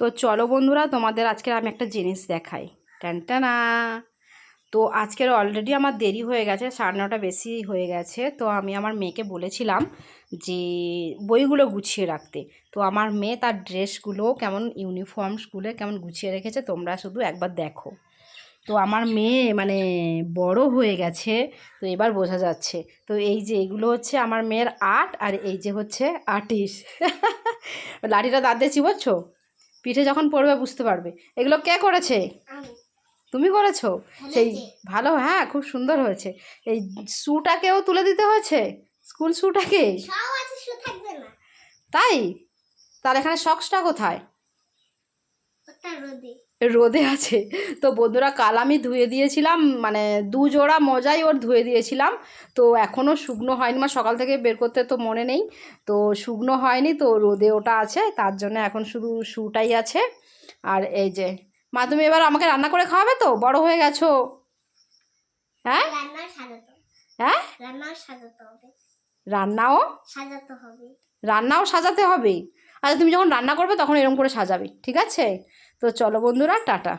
তো চলো বন্ধুরা, তোমাদের আজকের আমি একটা জিনিস দেখাই। টানটানা। তো আজকের অলরেডি আমার দেরি হয়ে গেছে, 9:30 বেশি হয়ে গেছে। তো আমি আমার মেয়েকে বলেছিলাম যে বইগুলো গুছিয়ে রাখতে। তো আমার মেয়ে তার ড্রেসগুলো কেমন, ইউনিফর্মসগুলো কেমন গুছিয়ে রেখেছে, তোমরা শুধু একবার দেখো। তো আমার মেয়ে মানে বড় হয়ে গেছে, তো এবার বোঝা যাচ্ছে। তো এই যে এগুলো হচ্ছে আমার মেয়ের আর্ট, আর এই যে হচ্ছে আর্টিস্ট। লাঠিটা দাঁত দিয়ে চিবোচ্ছো, পিঠে যখন পড়বে বুঝতে পারবে। এগুলো কে করেছে? তুমি করেছো? সেই ভালো, হ্যাঁ খুব সুন্দর হয়েছে। এই শ্যুটাকেও তুলে দিতে হয়েছে, স্কুল শ্যুটাকে। তাই? তার এখানে সক্সটা কোথায়? রোদে আছে। তো বন্ধুরা, কাল আমি ধুয়ে দিয়েছিলাম, মানে 2 জোড়া মোজাই ওর ধুয়ে দিয়েছিলাম। তো এখনও শুকনো হয়নি, মানে সকাল থেকে বের করতে তো মনে নেই, তো শুকনো হয়নি। তো রোদে ওটা আছে, তার জন্য এখন শুধু শুটাই আছে। আর এই যে মা, তুমি এবার আমাকে রান্না করে খাওয়াবে তো, বড় হয়ে গেছো। হ্যাঁ হ্যাঁ, রান্নাও সাজাতে হবে। আচ্ছা, তুমি যখন রান্না করবে তখন এরকম করে সাজাবে, ঠিক আছে? তো চলো বন্ধুরা, টাটা।